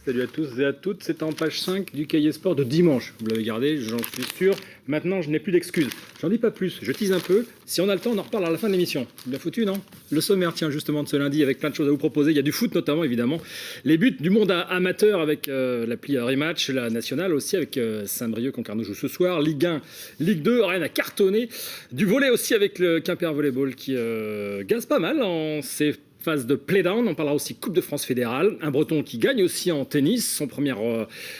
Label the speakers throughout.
Speaker 1: Salut à tous et à toutes, c'est en page 5 du Cahier Sport de dimanche. Vous l'avez gardé, j'en suis sûr. Maintenant, je n'ai plus d'excuses. J'en dis pas plus, je tease un peu. Si on a le temps, on en reparle à la fin de l'émission. Bien foutu, non? Le sommaire, tiens, justement, de ce lundi, avec plein de choses à vous proposer. Il y a du foot, notamment, évidemment. Les buts du monde amateur avec l'appli Rematch, la nationale aussi, avec Saint-Brieuc, Concarneau joue ce soir. Ligue 1, Ligue 2, Rennes a cartonné. Du volley aussi avec le Quimper Volleyball qui gaze pas mal en ces phase de play-down. On parlera aussi Coupe de France fédérale. Un Breton qui gagne aussi en tennis, son premier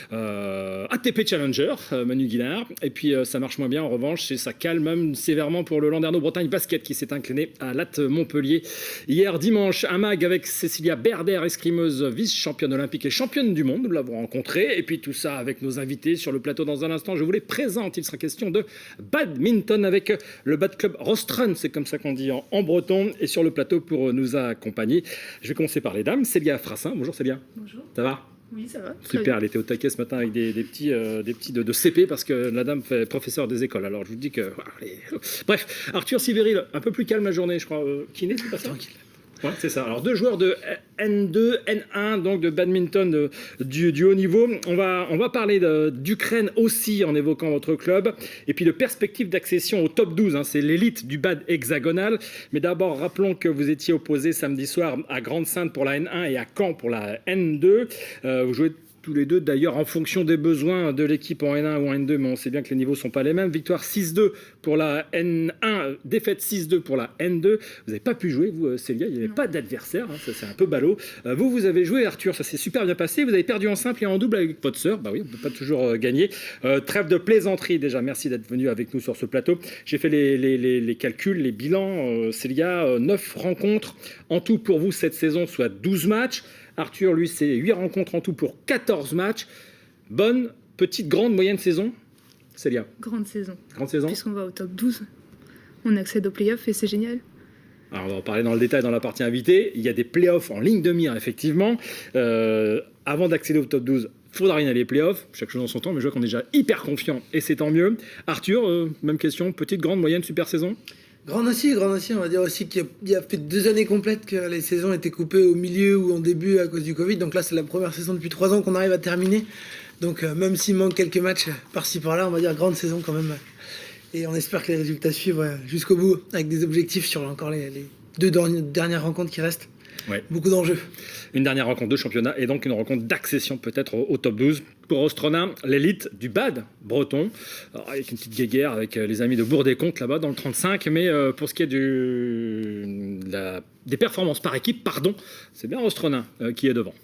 Speaker 1: ATP Challenger, Manu Guillard. Et puis ça marche moins bien en revanche, et ça calme même sévèrement pour le Landerneau-Bretagne Basket qui s'est incliné à Latte Montpellier. Hier dimanche, un mag avec Cécilia Berder, escrimeuse vice-championne olympique et championne du monde. Nous l'avons rencontrée. Et puis tout ça avec nos invités sur le plateau dans un instant. Je vous les présente. Il sera question de badminton avec le Bad Club Rostrun, c'est comme ça qu'on dit en breton. Et sur le plateau pour nous accompagner, je vais commencer par les dames. Célia Frassin. Bonjour Célia.
Speaker 2: Bonjour.
Speaker 1: Ça va?
Speaker 2: Oui, ça va.
Speaker 1: Super, elle était au taquet ce matin avec des petits de CP parce que la dame fait professeur des écoles. Alors je vous dis que... Allez. Bref, Arthur Sibéril, un peu plus calme la journée, je crois. Kiné, c'est pas ça? Tranquille. Ouais, c'est ça. Alors, deux joueurs de N2, N1, donc de badminton du haut niveau. On va parler d'Ukraine aussi en évoquant votre club. Et puis de perspectives d'accession au top 12. Hein, c'est l'élite du bad hexagonal. Mais d'abord, rappelons que vous étiez opposés samedi soir à Grande-Sainte pour la N1 et à Caen pour la N2. Vous jouez tous les deux, d'ailleurs, en fonction des besoins de l'équipe en N1 ou en N2, mais on sait bien que les niveaux ne sont pas les mêmes. Victoire 6-2 pour la N1, défaite 6-2 pour la N2. Vous n'avez pas pu jouer, vous, Célia, il n'y avait pas d'adversaire, hein, ça c'est un peu ballot. Vous avez joué, Arthur, ça s'est super bien passé. Vous avez perdu en simple et en double avec votre sœur. Bah oui, on ne peut pas toujours gagner. Trêve de plaisanterie, déjà, merci d'être venu avec nous sur ce plateau. J'ai fait les calculs, les bilans. Célia, 9 rencontres en tout pour vous cette saison, soit 12 matchs. Arthur, lui, c'est 8 rencontres en tout pour 14 matchs. Bonne, petite, grande, moyenne saison, Célia?
Speaker 2: Grande saison.
Speaker 1: Grande saison.
Speaker 2: Puisqu'on va au top 12. On accède aux playoffs et c'est génial.
Speaker 1: Alors, on va en parler dans le détail dans la partie invitée. Il y a des playoffs en ligne de mire, effectivement. Avant d'accéder au top 12, il faudra rien aller les playoffs. Chaque chose en son temps, mais je vois qu'on est déjà hyper confiant et c'est tant mieux. Arthur, même question. Petite, grande, moyenne, super saison?
Speaker 3: Grande aussi, on va dire aussi qu'il y a fait 2 années complètes que les saisons étaient coupées au milieu ou en début à cause du Covid. Donc là, c'est la première saison depuis 3 ans qu'on arrive à terminer. Donc même s'il manque quelques matchs par-ci par-là, on va dire grande saison quand même. Et on espère que les résultats suivent jusqu'au bout avec des objectifs sur encore les 2 dernières rencontres qui restent.
Speaker 1: Ouais.
Speaker 3: Beaucoup d'enjeux.
Speaker 1: Une dernière rencontre de championnat et donc une rencontre d'accession peut-être au top 12 pour Ostrona, l'élite du bad breton. Alors, avec une petite guéguerre avec les amis de Bourg-des-Comptes là-bas dans le 35. Mais pour ce qui est des performances par équipe, c'est bien Ostrona qui est devant.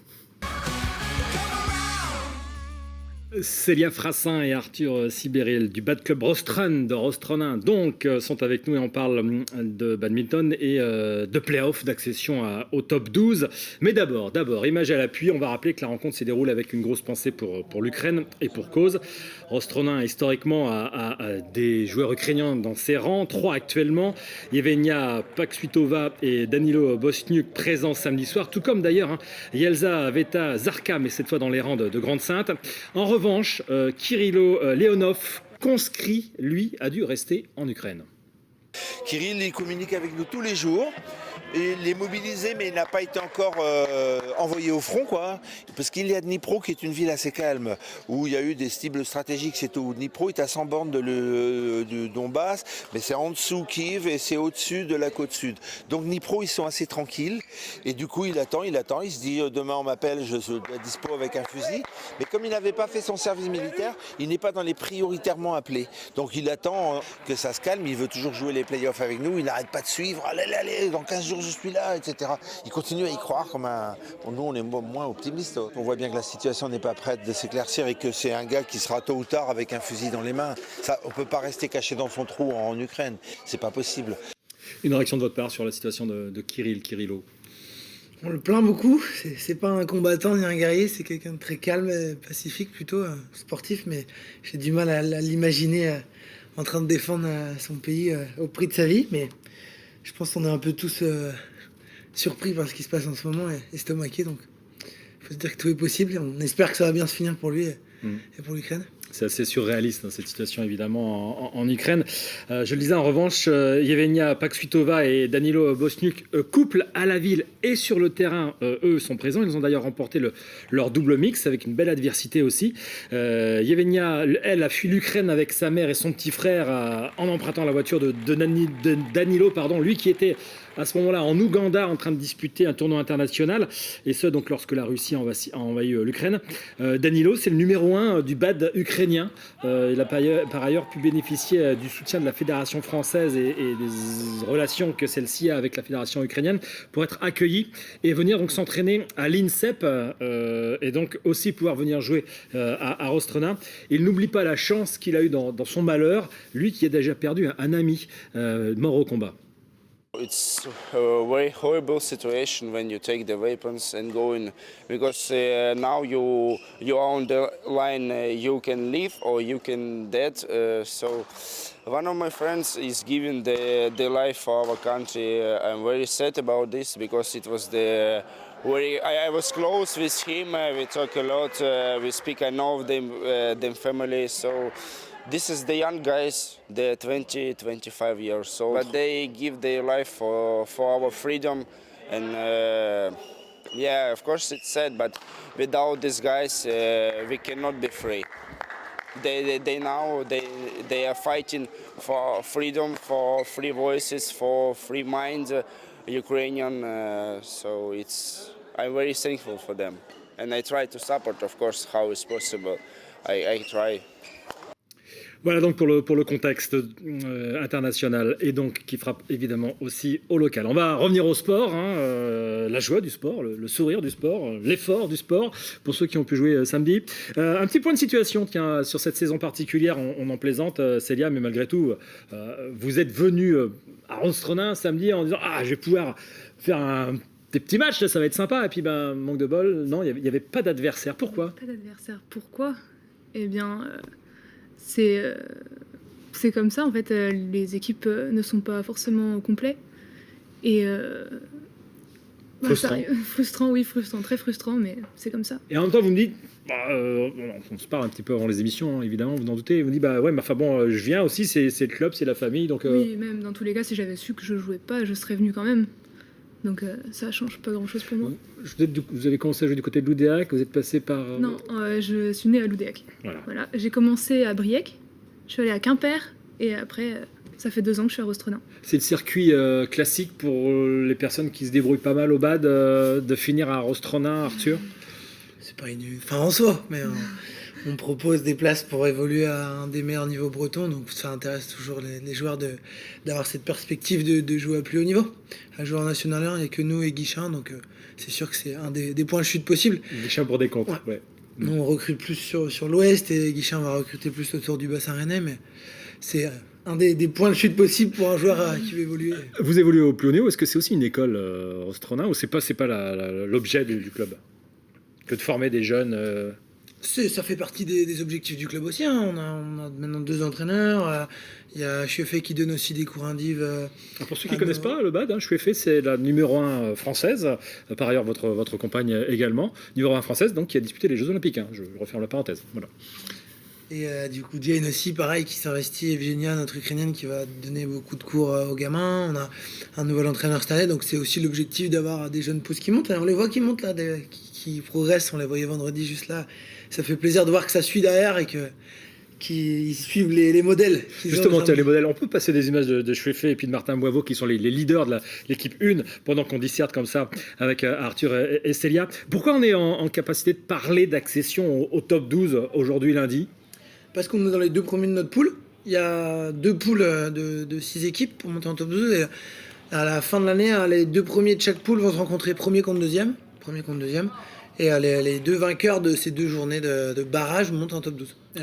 Speaker 1: Célia Frassin et Arthur Sibéril du Bad Club Rostrun de Rostronin donc sont avec nous et on parle de badminton et de play-off d'accession au top 12. Mais d'abord, image à l'appui, on va rappeler que la rencontre se déroule avec une grosse pensée pour l'Ukraine et pour cause. Rostronin historiquement a des joueurs ukrainiens dans ses rangs, 3 actuellement. Yevgenia Paksvitova et Danilo Bosniuk présents samedi soir, tout comme d'ailleurs Yelza Veta Zarka, mais cette fois dans les rangs de Grande-Sainte. En revanche, Kirilo Leonov, conscrit, lui, a dû rester en Ukraine.
Speaker 4: Kirill, il communique avec nous tous les jours. Il est mobilisé, mais il n'a pas été encore envoyé au front, quoi. Parce qu'il y a Dnipro, qui est une ville assez calme, où il y a eu des cibles stratégiques, c'est tout. Dnipro est à 100 bornes du Donbass, mais c'est en dessous Kiev et c'est au-dessus de la côte sud. Donc Dnipro, ils sont assez tranquilles. Et du coup, il attend. Il se dit, demain on m'appelle, je suis dispo avec un fusil. Mais comme il n'avait pas fait son service militaire, il n'est pas dans les prioritairement appelés. Donc il attend que ça se calme. Il veut toujours jouer les playoffs avec nous. Il n'arrête pas de suivre. Allez, dans 15 jours, je suis là, etc. Il continue à y croire comme un... Bon, nous, on est moins optimistes. On voit bien que la situation n'est pas prête de s'éclaircir et que c'est un gars qui sera tôt ou tard avec un fusil dans les mains. Ça, on ne peut pas rester caché dans son trou en Ukraine. C'est pas possible.
Speaker 1: Une réaction de votre part sur la situation de Kirilo?
Speaker 3: On le plaint beaucoup. C'est pas un combattant ni un guerrier, c'est quelqu'un de très calme, pacifique, plutôt sportif, mais j'ai du mal à l'imaginer en train de défendre son pays au prix de sa vie. Mais je pense qu'on est un peu tous surpris par ce qui se passe en ce moment et estomaqués. Donc, il faut se dire que tout est possible. Et on espère que ça va bien se finir pour lui et pour l'Ukraine.
Speaker 1: C'est assez surréaliste, hein, cette situation, évidemment, en Ukraine. Je le disais, en revanche, Yevgenia Paksutova et Danilo Bosniuk, couple à la ville et sur le terrain, eux sont présents. Ils ont d'ailleurs remporté leur double mix avec une belle adversité aussi. Yevgenia, elle, a fui l'Ukraine avec sa mère et son petit frère en empruntant la voiture de Danilo, lui qui était à ce moment-là en Ouganda en train de disputer un tournoi international, et ce donc lorsque la Russie a envahi l'Ukraine. Danilo, c'est le numéro 1 du BAD ukrainien. Il a par ailleurs pu bénéficier du soutien de la Fédération française et des relations que celle-ci a avec la Fédération ukrainienne pour être accueilli et venir donc s'entraîner à l'INSEP et donc aussi pouvoir venir jouer à Rostrona. Il n'oublie pas la chance qu'il a eue dans son malheur, lui qui a déjà perdu un ami mort au combat.
Speaker 5: It's a very horrible situation when you take the weapons and go in, because now you are on the line. You can live or you can dead. So one of my friends is giving the life for our country. I'm very sad about this because it was the very. I was close with him. We talk a lot. We speak. I know them family. So. This is the young guys, they're 20, 25 years old, but they give their life for our freedom. And yeah, of course it's sad, but without these guys, we cannot be free. They are fighting for freedom, for free voices, for free minds, Ukrainian. So I'm very thankful for them. And I try to support, of course, how it's possible. I try.
Speaker 1: Voilà donc pour le contexte international et donc qui frappe évidemment aussi au local. On va revenir au sport, la joie du sport, le sourire du sport, l'effort du sport pour ceux qui ont pu jouer samedi. Un petit point de situation tiens, sur cette saison particulière, on en plaisante Célia, mais malgré tout, vous êtes venu à Rostrona samedi en disant « Ah, je vais pouvoir faire des petits matchs, ça va être sympa » et puis manque de bol, non, il n'y avait pas d'adversaire. Pourquoi ?
Speaker 2: Pas d'adversaire. Pourquoi ? Eh bien... C'est comme ça, en fait, les équipes ne sont pas forcément complets. Et
Speaker 1: frustrant.
Speaker 2: Frustrant, très frustrant, mais c'est comme ça.
Speaker 1: Et en même temps, vous me dites, on se parle un petit peu avant les émissions, évidemment, vous en doutez, vous me dites, ouais, mais enfin bon, je viens aussi, c'est le club, c'est la famille, donc...
Speaker 2: Oui, même dans tous les cas, si j'avais su que je jouais pas, je serais venue quand même. Donc ça change pas grand-chose pour moi.
Speaker 1: Vous avez commencé à jouer du côté de Loudéac, vous êtes passé par...
Speaker 2: Non, je suis née à Loudéac. Voilà. J'ai commencé à Briec, je suis allée à Quimper, et après, ça fait 2 ans que je suis à Rostrona. C'est
Speaker 1: le circuit classique pour les personnes qui se débrouillent pas mal au BAD, de finir à Rostrona, Arthur ?
Speaker 3: C'est pas une fin en soi, mais on propose des places pour évoluer à un des meilleurs niveaux bretons, donc ça intéresse toujours les joueurs d'avoir cette perspective de jouer à plus haut niveau. À jouer en National 1, il n'y a que nous et Guichin, donc c'est sûr que c'est un des points de chute possibles.
Speaker 1: Guichin pour des comptes, ouais.
Speaker 3: Nous, on recrute plus sur l'ouest et Guichin va recruter plus autour du bassin rennais, mais c'est un des points de chute possibles pour un joueur qui veut évoluer.
Speaker 1: Vous évoluez au plus haut niveau, est-ce que c'est aussi une école Rostrona ou c'est pas l'objet du club que de former des jeunes
Speaker 3: Ça fait partie des objectifs du club aussi. On a maintenant 2 entraîneurs. Il y a Chouefé qui donne aussi des cours indiv.
Speaker 1: Pour ceux qui ne connaissent pas le BAD, Chouefé, c'est la numéro 1 française. Par ailleurs, votre compagne également. Numéro 1 française, donc qui a disputé les Jeux Olympiques. Je referme la parenthèse. Voilà.
Speaker 3: Et du coup, Jane aussi, pareil, qui s'investit. Evgenia, notre Ukrainienne, qui va donner beaucoup de cours aux gamins. On a un nouvel entraîneur cette année. Donc c'est aussi l'objectif d'avoir des jeunes pousses qui montent. On les voit qui montent là, qui progressent. On les voyait vendredi juste là. Ça fait plaisir de voir que ça suit derrière et qu'ils suivent les modèles.
Speaker 1: Justement, les modèles. On peut passer des images de Chouefé et puis de Martin Boiveau qui sont les leaders de l'équipe 1 pendant qu'on disserte comme ça avec Arthur et Célia. Pourquoi on est en capacité de parler d'accession au top 12 aujourd'hui lundi ?
Speaker 3: Parce qu'on est dans les 2 premiers de notre poule. Il y a 2 poules de 6 équipes pour monter en top 12 et à la fin de l'année, les 2 premiers de chaque poule vont se rencontrer premier contre deuxième. Et les 2 vainqueurs de ces 2 journées de barrage montent en top 12. Et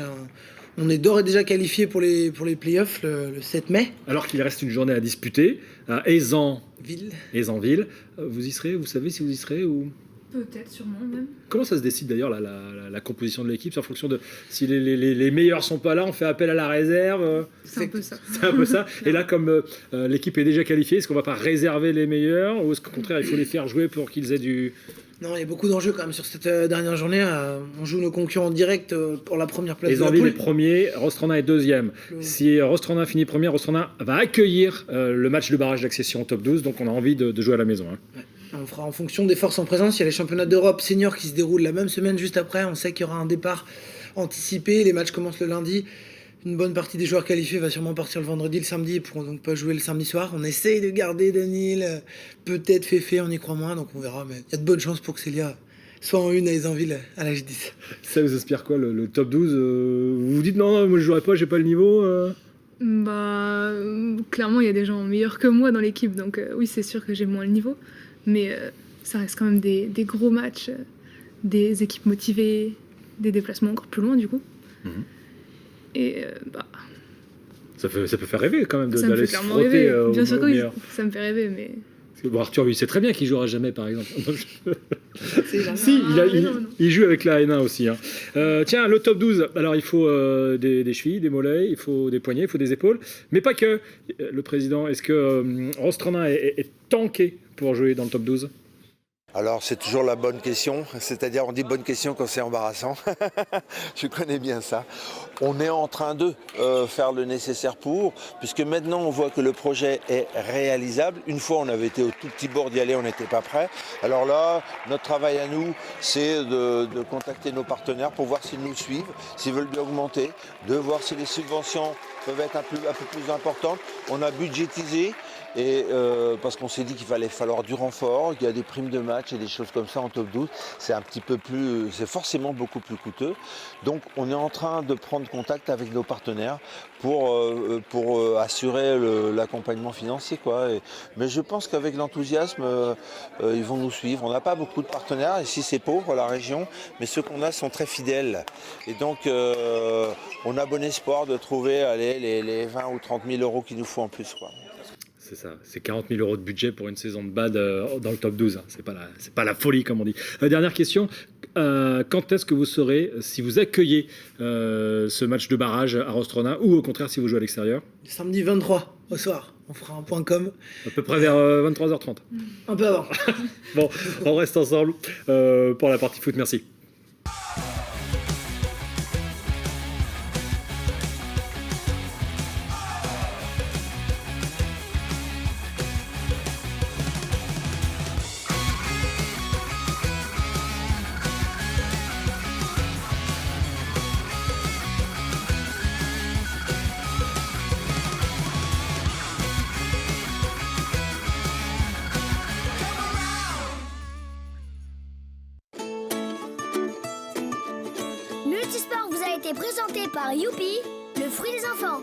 Speaker 3: on est d'ores et déjà qualifiés pour les playoffs le 7 mai.
Speaker 1: Alors qu'il reste une journée à disputer à Aizanville. Vous y serez ? Vous savez si vous y serez ou...
Speaker 2: Peut-être, sûrement même.
Speaker 1: Comment ça se décide d'ailleurs la composition de l'équipe ? C'est en fonction de si les meilleurs sont pas là, on fait appel à la réserve.
Speaker 2: C'est un peu ça.
Speaker 1: C'est un peu ça. Et là, comme l'équipe est déjà qualifiée, est-ce qu'on va pas réserver les meilleurs ou est-ce qu'au contraire il faut les faire jouer pour qu'ils aient
Speaker 3: Non, il y a beaucoup d'enjeux quand même sur cette dernière journée. On joue nos concurrents directs pour la première place
Speaker 1: Les
Speaker 3: de la
Speaker 1: Anvilles
Speaker 3: poule.
Speaker 1: est premier, Rostrona est deuxième. Si Rostrona finit premier, Rostrona va accueillir le match de barrage d'accession au top 12, donc on a envie de jouer à la maison. Hein.
Speaker 3: Ouais. On fera en fonction des forces en présence. Il y a les championnats d'Europe seniors qui se déroulent la même semaine juste après. On sait qu'il y aura un départ anticipé. Les matchs commencent le lundi. Une bonne partie des joueurs qualifiés va sûrement partir le vendredi, le samedi. Ils pourront donc pas jouer le samedi soir. On essaye de garder Danil, peut-être Féfé, on y croit moins, donc on verra. Mais il y a de bonnes chances pour que Célia soit en une à les Anvilles à l'âge 10.
Speaker 1: Ça vous inspire quoi, le top 12 Vous vous dites non, moi je jouerai pas, j'ai pas le niveau
Speaker 2: Bah, clairement, il y a des gens meilleurs que moi dans l'équipe, donc oui, c'est sûr que j'ai moins le niveau. Mais ça reste quand même des gros matchs, des équipes motivées, des déplacements encore plus loin du coup. Et bah,
Speaker 1: ça peut faire rêver quand même
Speaker 2: ça me
Speaker 1: d'aller
Speaker 2: fait
Speaker 1: se
Speaker 2: clairement
Speaker 1: frotter
Speaker 2: rêver. Bien sûr que oui,
Speaker 1: meilleur.
Speaker 2: ça me fait rêver, mais.
Speaker 1: Parce que, bon, Arthur, lui, il sait très bien qu'il jouera jamais, par exemple.
Speaker 3: C'est
Speaker 1: Si,
Speaker 2: non.
Speaker 1: il joue avec la N1 aussi. Hein. Tiens, le top 12, alors il faut des chevilles, des mollets, il faut des poignets, il faut des épaules, mais pas que. Le président, est-ce que Rostrana est tanké pour jouer dans le top 12 ?
Speaker 4: Alors c'est toujours la bonne question, c'est-à-dire on dit bonne question quand c'est embarrassant, je connais bien ça. On est en train de faire le nécessaire pour, puisque maintenant on voit que le projet est réalisable. Une fois on avait été au tout petit bord d'y aller, on n'était pas prêt. Alors là, notre travail à nous, c'est de contacter nos partenaires pour voir s'ils nous suivent, s'ils veulent bien augmenter, de voir si les subventions peuvent être un peu plus importantes. On a budgétisé. Et parce qu'on s'est dit qu'il fallait falloir du renfort, qu'il y a des primes de match et des choses comme ça en top 12, c'est un petit peu plus, c'est forcément beaucoup plus coûteux. Donc on est en train de prendre contact avec nos partenaires pour assurer l'accompagnement financier, quoi. Mais je pense qu'avec l'enthousiasme, ils vont nous suivre. On n'a pas beaucoup de partenaires, ici c'est pauvre la région, mais ceux qu'on a sont très fidèles. Et donc on a bon espoir de trouver les 20 ou 30 000 euros qu'il nous faut en plus, quoi.
Speaker 1: C'est ça, c'est 40 000 euros de budget pour une saison de BAD dans le top 12. Hein. C'est pas la folie, comme on dit. Dernière question, quand est-ce que vous saurez si vous accueillez ce match de barrage à Rostrona ou au contraire si vous jouez à l'extérieur ?
Speaker 3: Samedi 23 au soir, on fera un point com.
Speaker 1: À peu près vers 23h30.
Speaker 3: Un peu avant.
Speaker 1: Bon, on reste ensemble pour la partie foot. Merci.
Speaker 6: Multisport vous a été présenté par Youpi, le fruit des enfants.